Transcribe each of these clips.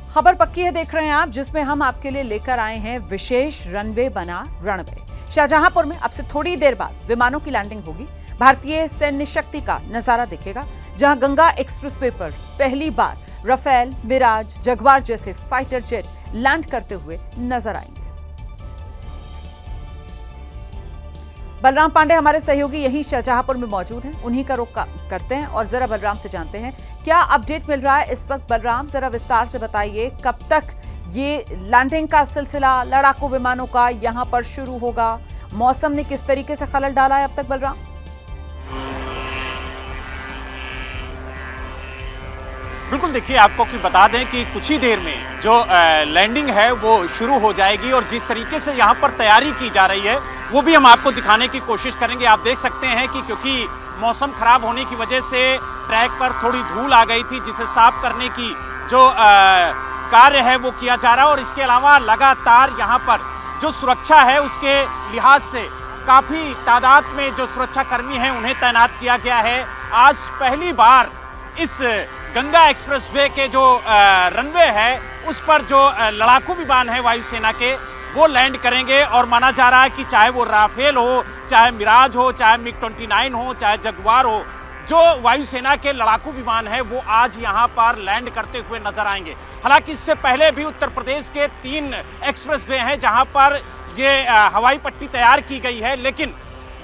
खबर पक्की है देख रहे हैं आप, जिसमें हम आपके लिए लेकर आए हैं विशेष रनवे बना रनवे। शाहजहांपुर में अब से थोड़ी देर बाद विमानों की लैंडिंग होगी। भारतीय सैन्य शक्ति का नजारा दिखेगा, जहां गंगा एक्सप्रेसवे पर पहली बार राफेल, मिराज, जगुआर जैसे फाइटर जेट लैंड करते हुए नजर आएंगे। बलराम पांडे हमारे सहयोगी यहीं शाहजहांपुर में मौजूद हैं, उन्हीं का रुख करते हैं और जरा बलराम से जानते हैं क्या अपडेट मिल रहा है इस वक्त। बलराम, जरा विस्तार से बताइए, कब तक ये लैंडिंग का सिलसिला लड़ाकू विमानों का यहां पर शुरू होगा? मौसम ने किस तरीके से खलल डाला है अब तक, बलराम? बिल्कुल, देखिए आपको कि बता दें कि कुछ ही देर में जो लैंडिंग है वो शुरू हो जाएगी और जिस तरीके से यहाँ पर तैयारी की जा रही है वो भी हम आपको दिखाने की कोशिश करेंगे। आप देख सकते हैं कि क्योंकि मौसम खराब होने की वजह से ट्रैक पर थोड़ी धूल आ गई थी, जिसे साफ करने की जो कार्य है वो किया जा रहा है और इसके अलावा लगातार यहाँ पर जो सुरक्षा है उसके लिहाज से काफ़ी तादाद में जो सुरक्षाकर्मी हैं उन्हें तैनात किया गया है। आज पहली बार इस गंगा एक्सप्रेसवे के जो रनवे है उस पर जो लड़ाकू विमान है वायुसेना के वो लैंड करेंगे और माना जा रहा है कि चाहे वो राफेल हो, चाहे मिराज हो, चाहे MiG-29 हो, चाहे जगुआर हो, जो वायुसेना के लड़ाकू विमान है वो आज यहाँ पर लैंड करते हुए नजर आएंगे। हालांकि इससे पहले भी उत्तर प्रदेश के 3 एक्सप्रेसवे हैं जहाँ पर ये हवाई पट्टी तैयार की गई है, लेकिन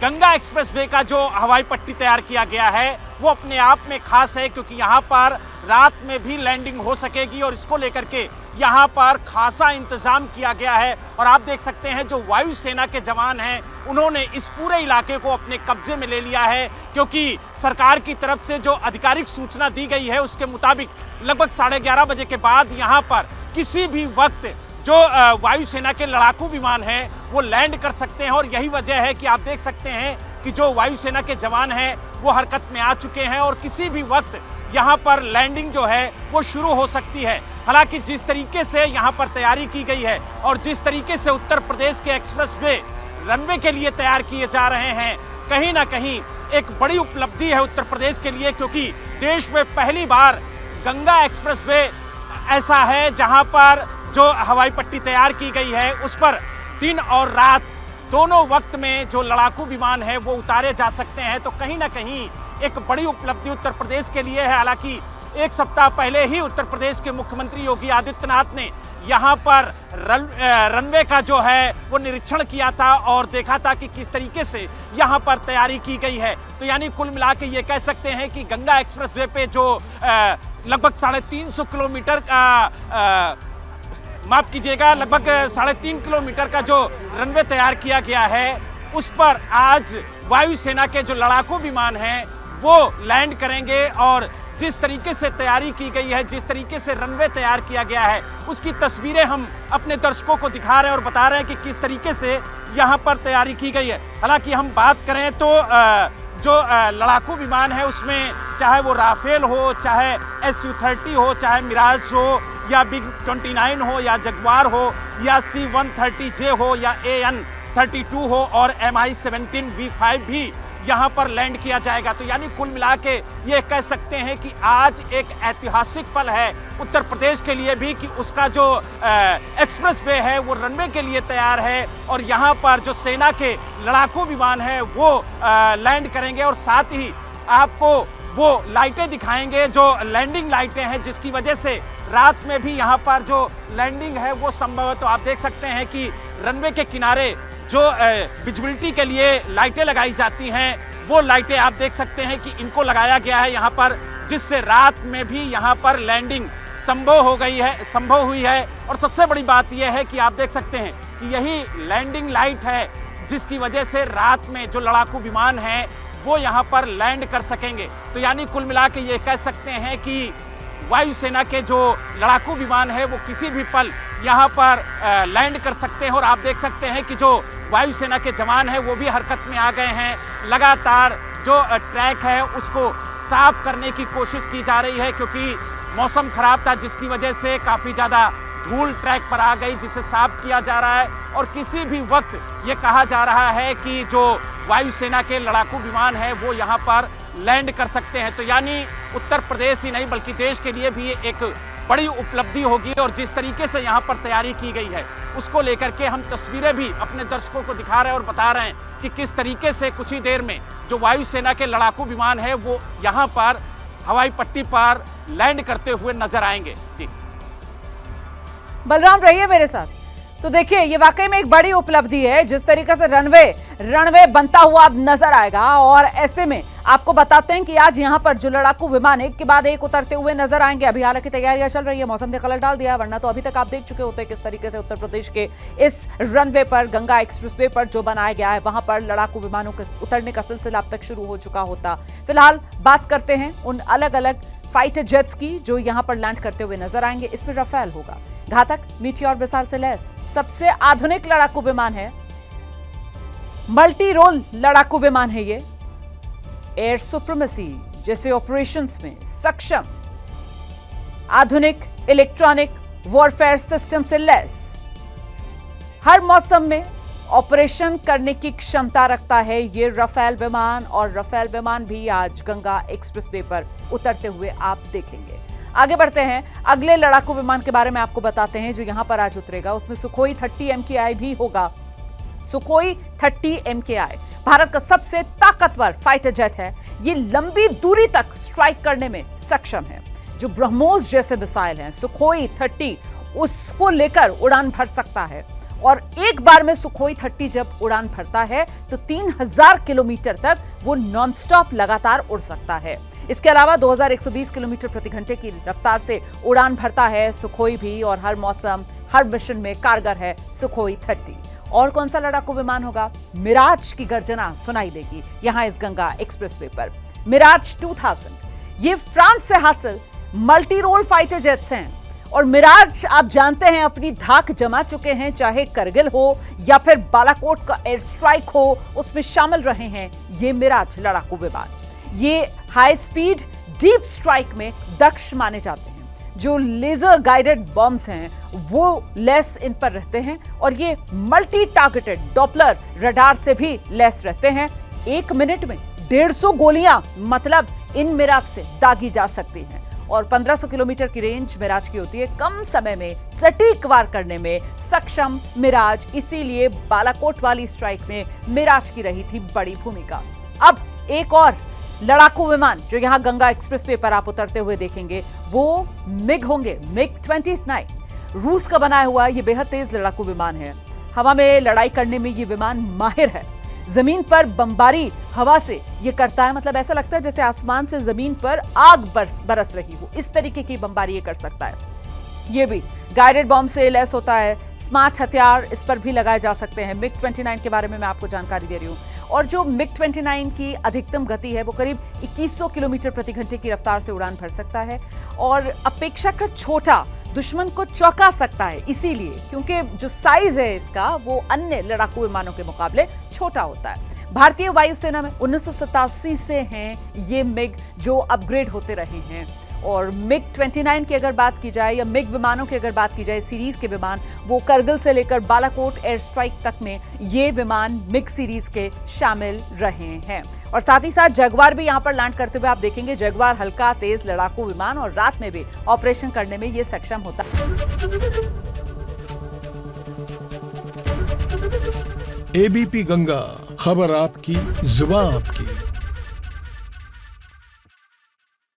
गंगा एक्सप्रेसवे का जो हवाई पट्टी तैयार किया गया है वो अपने आप में खास है, क्योंकि यहाँ पर रात में भी लैंडिंग हो सकेगी और इसको लेकर के यहाँ पर खासा इंतजाम किया गया है। और आप देख सकते हैं जो वायुसेना के जवान हैं उन्होंने इस पूरे इलाके को अपने कब्जे में ले लिया है, क्योंकि सरकार की तरफ से जो आधिकारिक सूचना दी गई है उसके मुताबिक लगभग 11:30 बजे के बाद यहाँ पर किसी भी वक्त जो वायुसेना के लड़ाकू विमान हैं वो लैंड कर सकते हैं। और यही वजह है कि आप देख सकते हैं कि जो वायुसेना के जवान हैं वो हरकत में आ चुके हैं और किसी भी वक्त यहाँ पर लैंडिंग जो है वो शुरू हो सकती है। हालांकि जिस तरीके से यहाँ पर तैयारी की गई है और जिस तरीके से उत्तर प्रदेश के एक्सप्रेसवे रनवे के लिए तैयार किए जा रहे हैं, कहीं ना कहीं एक बड़ी उपलब्धि है उत्तर प्रदेश के लिए, क्योंकि देश में पहली बार गंगा एक्सप्रेसवे ऐसा है जहाँ पर जो हवाई पट्टी तैयार की गई है उस पर दिन और रात दोनों वक्त में जो लड़ाकू विमान है वो उतारे जा सकते हैं। तो कहीं ना कहीं एक बड़ी उपलब्धि उत्तर प्रदेश के लिए है। हालांकि एक सप्ताह पहले ही उत्तर प्रदेश के मुख्यमंत्री योगी आदित्यनाथ ने यहाँ पर रनवे का जो है वो निरीक्षण किया था और देखा था कि किस तरीके से यहाँ पर तैयारी की गई है। तो यानी कुल मिला के ये कह सकते हैं कि गंगा एक्सप्रेसवे पे जो लगभग 350 किलोमीटर का माफ कीजिएगा, लगभग 3.5 किलोमीटर का जो रनवे तैयार किया गया है उस पर आज वायुसेना के जो लड़ाकू विमान हैं वो लैंड करेंगे। और जिस तरीके से तैयारी की गई है, जिस तरीके से रनवे तैयार किया गया है, उसकी तस्वीरें हम अपने दर्शकों को दिखा रहे हैं और बता रहे हैं कि किस तरीके से यहाँ पर तैयारी की गई है। हालांकि हम बात करें तो जो लड़ाकू विमान है उसमें चाहे वो राफेल हो, चाहे Su-30 हो, चाहे मिराज हो या MiG-29 हो या जगुआर हो या C-130J हो या AN-32 हो और Mi-17V5 भी यहाँ पर लैंड किया जाएगा। तो यानी कुल मिला के ये कह सकते हैं कि आज एक ऐतिहासिक पल है उत्तर प्रदेश के लिए भी कि उसका जो एक्सप्रेसवे है वो रनवे के लिए तैयार है और यहाँ पर जो सेना के लड़ाकू विमान है वो लैंड करेंगे। और साथ ही आपको वो लाइटें दिखाएंगे जो लैंडिंग लाइटें हैं, जिसकी वजह से रात में भी यहाँ पर जो लैंडिंग है वो संभव है। तो आप देख सकते हैं कि रनवे के किनारे जो विजिबिलिटी के लिए लाइटें लगाई जाती हैं वो लाइटें आप देख सकते हैं कि इनको लगाया गया है यहाँ पर, जिससे रात में भी यहाँ पर लैंडिंग संभव हुई है। और सबसे बड़ी बात यह है कि आप देख सकते हैं कि यही लैंडिंग लाइट है जिसकी वजह से रात में जो लड़ाकू विमान हैं वो यहाँ पर लैंड कर सकेंगे। तो यानी कुल मिला के ये कह सकते हैं कि वायुसेना के जो लड़ाकू विमान है वो किसी भी पल यहाँ पर लैंड कर सकते हैं। और आप देख सकते हैं कि जो वायुसेना के जवान हैं वो भी हरकत में आ गए हैं। लगातार जो ट्रैक है उसको साफ करने की कोशिश की जा रही है, क्योंकि मौसम खराब था जिसकी वजह से काफ़ी ज़्यादा धूल ट्रैक पर आ गई, जिसे साफ किया जा रहा है। और किसी भी वक्त ये कहा जा रहा है कि जो वायुसेना के लड़ाकू विमान है वो यहाँ पर लैंड कर सकते हैं। तो यानी उत्तर प्रदेश ही नहीं बल्कि देश के लिए भी एक बड़ी उपलब्धि होगी। और जिस तरीके से यहाँ पर तैयारी की गई है उसको लेकर के हम तस्वीरें भी अपने दर्शकों को दिखा रहे हैं और बता रहे हैं कि किस तरीके से कुछ ही देर में जो वायुसेना के लड़ाकू विमान है वो यहाँ पर हवाई पट्टी पर लैंड करते हुए नजर आएंगे। जी बलराम रहिए मेरे साथ। तो देखिए ये वाकई में एक बड़ी उपलब्धि है, जिस तरीके से रनवे बनता हुआ अब नजर आएगा। और ऐसे में आपको बताते हैं कि आज यहाँ पर जो लड़ाकू विमान एक के बाद एक उतरते हुए नजर आएंगे। अभी हालांकि तैयारियां चल रही है, मौसम ने कलर डाल दिया, वरना तो अभी तक आप देख चुके होते किस तरीके से उत्तर प्रदेश के इस रनवे पर, गंगा एक्सप्रेसवे पर जो बनाया गया है, वहां पर लड़ाकू विमानों के उतरने का सिलसिला अब तक शुरू हो चुका होता। फिलहाल बात करते हैं उन अलग अलग फाइटर जेट्स की जो यहां पर लैंड करते हुए नजर आएंगे। इसमें रफेल होगा, घातक मीटियोर मिसाइल से लैस सबसे आधुनिक लड़ाकू विमान है, मल्टी रोल लड़ाकू विमान है ये, एयर सुप्रीमेसी जैसे ऑपरेशंस में सक्षम, आधुनिक इलेक्ट्रॉनिक वॉरफेयर सिस्टम से लैस, हर मौसम में ऑपरेशन करने की क्षमता रखता है ये रफेल विमान। और रफेल विमान भी आज गंगा एक्सप्रेसवे पर उतरते हुए आप देखेंगे। आगे बढ़ते हैं, अगले लड़ाकू विमान के बारे में आपको बताते हैं जो यहां पर आज उतरेगा। उसमें सुखोई 30 MKI भी होगा। सुखोई 30 MKI भारत का सबसे ताकतवर फाइटर जेट है। ये लंबी दूरी तक स्ट्राइक करने में सक्षम है। जो ब्रह्मोस जैसे मिसाइल हैं, सुखोई 30 उसको लेकर उड़ान भर सकता है। और एक बार में सुखोई 30 जब उड़ान भरता है तो 3000 किलोमीटर तक वो नॉनस्टॉप लगातार उड़ सकता है। इसके अलावा 2120 किलोमीटर प्रति घंटे की रफ्तार से उड़ान भरता है सुखोई भी। और हर मौसम, हर मिशन में कारगर है सुखोई 30। और कौन सा लड़ाकू विमान होगा? मिराज की गर्जना सुनाई देगी यहां इस गंगा एक्सप्रेसवे पर। मिराज 2000 ये फ्रांस से हासिल मल्टी रोल फाइटर जेट्स हैं। और मिराज आप जानते हैं अपनी धाक जमा चुके हैं, चाहे करगिल हो या फिर बालाकोट का एयर स्ट्राइक हो, उसमें शामिल रहे हैं ये मिराज लड़ाकू विमान। ये हाई स्पीड डीप स्ट्राइक में दक्ष माने जाते हैं। जो लेजर गाइडेड बॉम्ब्स हैं वो लेस इन पर रहते हैं। और ये मल्टी टारगेटेड डॉपलर रडार से भी लेस रहते हैं। 1 मिनट में 150 गोलियां मतलब इन मिराज से दागी जा सकती हैं। और 1500 किलोमीटर की रेंज मिराज की होती है। कम समय में सटीक वार करने में सक्षम मिराज, इसीलिए बालाकोट वाली स्ट्राइक में मिराज की रही थी बड़ी भूमिका। अब एक और लड़ाकू विमान जो यहां गंगा एक्सप्रेसवे पर आप उतरते हुए देखेंगे वो मिग होंगे, मिग 29। रूस का बनाया हुआ ये बेहद तेज लड़ाकू विमान है। हवा में लड़ाई करने में ये विमान माहिर है। जमीन पर बमबारी हवा से ये करता है, मतलब ऐसा लगता है जैसे आसमान से जमीन पर आग बरस रही हो, इस तरीके की बमबारी ये कर सकता है। ये भी गाइडेड बॉम्ब से लैस होता है। स्मार्ट हथियार इस पर भी लगाए जा सकते हैं। मिग 29 के बारे में मैं आपको जानकारी दे रही हूँ। और जो मिग 29 की अधिकतम गति है वो करीब 2100 किलोमीटर प्रति घंटे की रफ्तार से उड़ान भर सकता है। और अपेक्षाकृत छोटा, दुश्मन को चौंका सकता है, इसीलिए क्योंकि जो साइज है इसका वो अन्य लड़ाकू विमानों के मुकाबले छोटा होता है। भारतीय वायुसेना में 1987 से हैं ये मिग जो अपग्रेड होते रहे हैं। और मिग 29 की अगर बात की जाए या मिग विमानों की अगर बात की जाए, सीरीज के विमान, वो करगिल से लेकर बालाकोट एयर स्ट्राइक तक में ये विमान मिग सीरीज के शामिल रहे हैं। और साथ ही साथ जगुआर भी यहां पर लैंड करते हुए आप देखेंगे। जगुआर हल्का तेज लड़ाकू विमान और रात में भी ऑपरेशन करने में ये सक्षम होता है। एबीपी गंगा, खबर आपकी, जुबान आपकी।